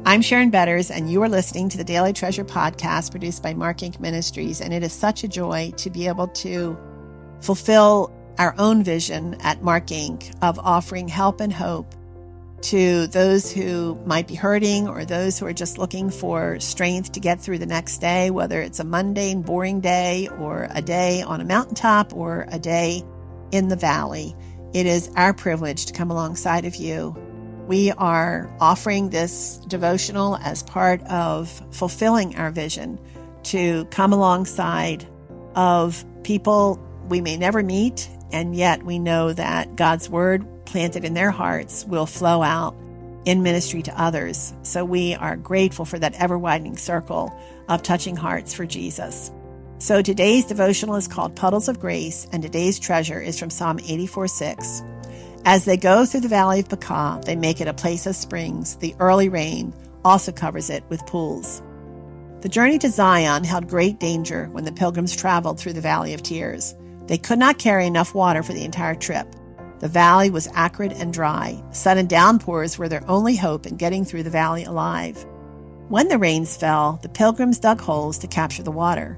I'm Sharon Betters, and you are listening to the Daily Treasure podcast produced by Mark Inc. Ministries, and it is such a joy to be able to fulfill our own vision at Mark Inc. of offering help and hope to those who might be hurting or those who are just looking for strength to get through the next day, whether it's a mundane, boring day or a day on a mountaintop or a day in the valley. It is our privilege to come alongside of you. We are offering this devotional as part of fulfilling our vision to come alongside of people we may never meet, and yet we know that God's word planted in their hearts will flow out in ministry to others. So we are grateful for that ever-widening circle of touching hearts for Jesus. So today's devotional is called Puddles of Grace, and today's treasure is from Psalm 84:6. As they go through the Valley of Baca, they make it a place of springs. The early rain also covers it with pools. The journey to Zion held great danger when the pilgrims traveled through the Valley of Tears. They could not carry enough water for the entire trip. The valley was acrid and dry. Sudden downpours were their only hope in getting through the valley alive. When the rains fell, the pilgrims dug holes to capture the water.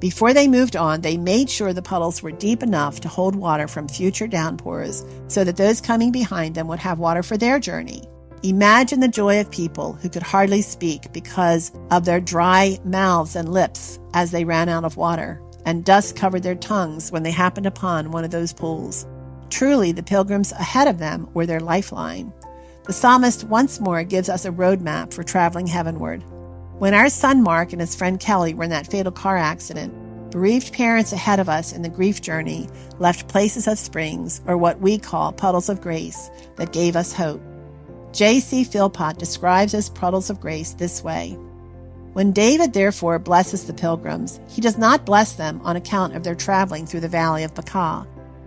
Before they moved on, they made sure the puddles were deep enough to hold water from future downpours so that those coming behind them would have water for their journey. Imagine the joy of people who could hardly speak because of their dry mouths and lips as they ran out of water, and dust covered their tongues when they happened upon one of those pools. Truly, the pilgrims ahead of them were their lifeline. The psalmist once more gives us a roadmap for traveling heavenward. When our son Mark and his friend Kelly were in that fatal car accident, bereaved parents ahead of us in the grief journey left places of springs, or what we call puddles of grace, that gave us hope. J.C. Philpott describes as puddles of grace this way: when David therefore blesses the pilgrims, he does not bless them on account of their traveling through the Valley of Baca.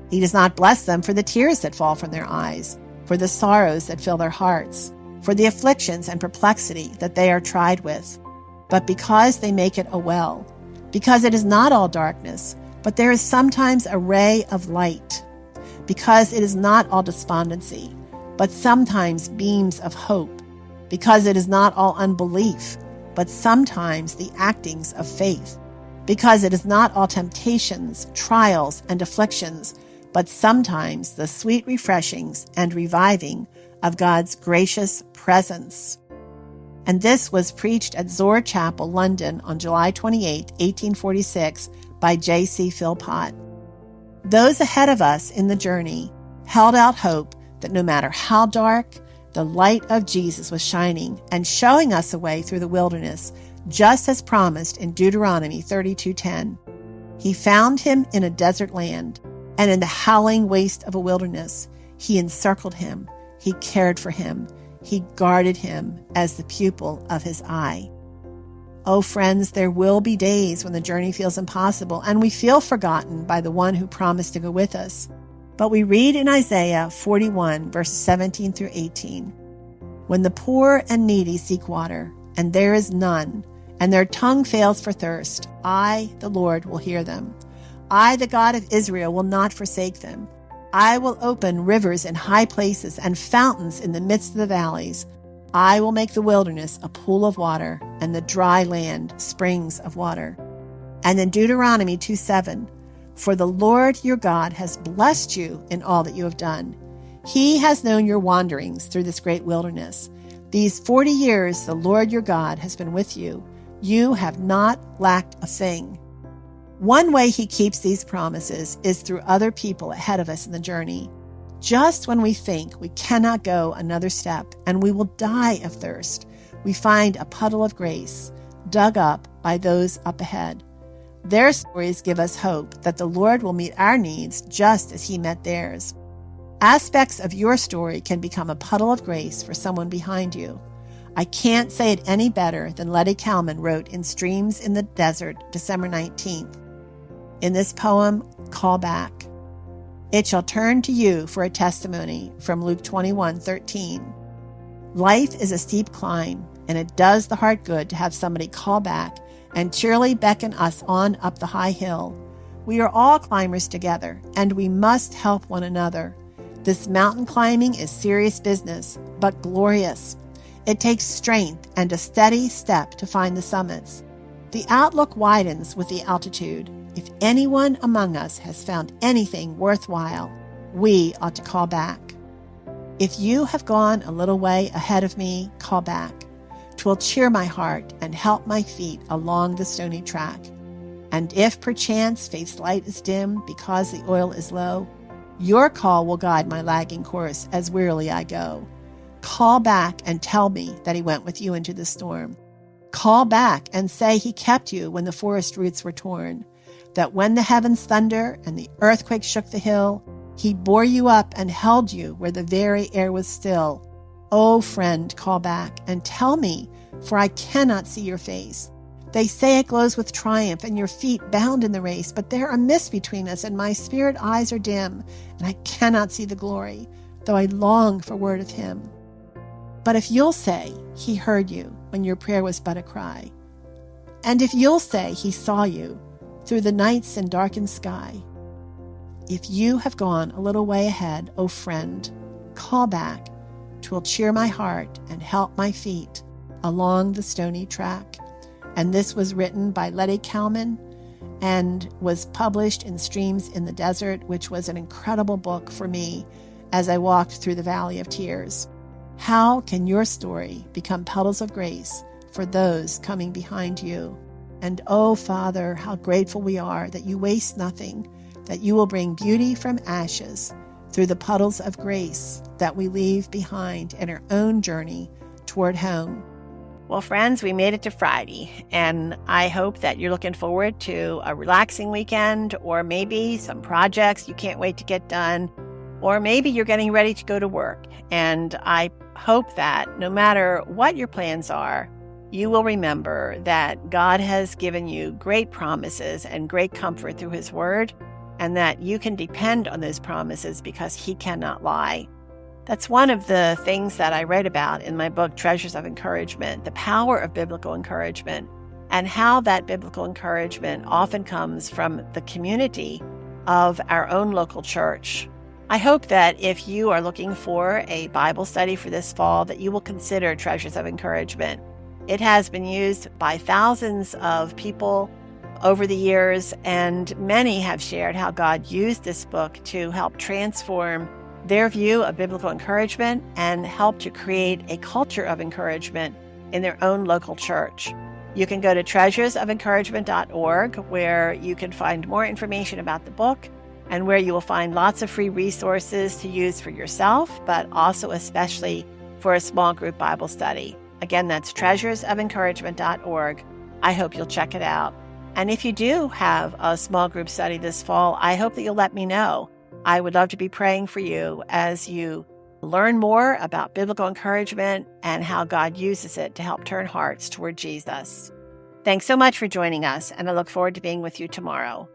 He does not bless them for the tears that fall from their eyes, for the sorrows that fill their hearts, for the afflictions and perplexity that they are tried with, but because they make it a well, because it is not all darkness, but there is sometimes a ray of light, because it is not all despondency, but sometimes beams of hope, because it is not all unbelief, but sometimes the actings of faith, because it is not all temptations, trials, and afflictions, but sometimes the sweet refreshings and reviving of God's gracious presence. And this was preached at Zoar Chapel, London, on July 28, 1846, by J.C. Philpott. Those ahead of us in the journey held out hope that no matter how dark, the light of Jesus was shining and showing us a way through the wilderness, just as promised in Deuteronomy 32:10. He found him in a desert land, and in the howling waste of a wilderness, he encircled him, he cared for him, he guarded him as the pupil of his eye. Oh, friends, there will be days when the journey feels impossible and we feel forgotten by the one who promised to go with us. But we read in Isaiah 41, verses 17 through 18, when the poor and needy seek water, and there is none, and their tongue fails for thirst, I, the Lord, will hear them. I, the God of Israel, will not forsake them. I will open rivers in high places and fountains in the midst of the valleys. I will make the wilderness a pool of water, and the dry land springs of water. And in Deuteronomy 2:7, for the Lord your God has blessed you in all that you have done. He has known your wanderings through this great wilderness. These 40 years the Lord your God has been with you. You have not lacked a thing. One way he keeps these promises is through other people ahead of us in the journey. Just when we think we cannot go another step and we will die of thirst, we find a puddle of grace dug up by those up ahead. Their stories give us hope that the Lord will meet our needs just as he met theirs. Aspects of your story can become a puddle of grace for someone behind you. I can't say it any better than Letty Kalman wrote in Streams in the Desert, December 19th. In this poem, Call Back. It shall turn to you for a testimony, from Luke 21:13. Life is a steep climb, and it does the heart good to have somebody call back and cheerily beckon us on up the high hill. We are all climbers together, and we must help one another. This mountain climbing is serious business, but glorious. It takes strength and a steady step to find the summits. The outlook widens with the altitude. If anyone among us has found anything worthwhile, we ought to call back. If you have gone a little way ahead of me, call back. 'Twill cheer my heart and help my feet along the stony track. And if perchance faith's light is dim because the oil is low, your call will guide my lagging course as wearily I go. Call back and tell me that he went with you into the storm. Call back and say he kept you when the forest roots were torn, that when the heavens thunder and the earthquake shook the hill, he bore you up and held you where the very air was still. Oh, friend, call back and tell me, for I cannot see your face. They say it glows with triumph and your feet bound in the race, but there are mists between us and my spirit eyes are dim, and I cannot see the glory, though I long for word of him. But if you'll say he heard you when your prayer was but a cry, and if you'll say he saw you through the nights and darkened sky, if you have gone a little way ahead, O friend, call back. 'Twill cheer my heart and help my feet along the stony track. And this was written by Letty Kalman and was published in Streams in the Desert, which was an incredible book for me as I walked through the Valley of Tears. How can your story become puddles of grace for those coming behind you? And oh, Father, how grateful we are that you waste nothing, that you will bring beauty from ashes through the puddles of grace that we leave behind in our own journey toward home. Well, friends, we made it to Friday, and I hope that you're looking forward to a relaxing weekend, or maybe some projects you can't wait to get done, or maybe you're getting ready to go to work. And I hope that no matter what your plans are, you will remember that God has given you great promises and great comfort through his word, and that you can depend on those promises because he cannot lie. That's one of the things that I write about in my book, Treasures of Encouragement, the power of biblical encouragement, and how that biblical encouragement often comes from the community of our own local church. I hope that if you are looking for a Bible study for this fall, that you will consider Treasures of Encouragement. It has been used by thousands of people over the years, and many have shared how God used this book to help transform their view of biblical encouragement and help to create a culture of encouragement in their own local church. You can go to treasuresoфencouragement.org, where you can find more information about the book and where you will find lots of free resources to use for yourself, but also especially for a small group Bible study. Again, that's treasuresoфencouragement.org. I hope you'll check it out. And if you do have a small group study this fall, I hope that you'll let me know. I would love to be praying for you as you learn more about biblical encouragement and how God uses it to help turn hearts toward Jesus. Thanks so much for joining us, and I look forward to being with you tomorrow.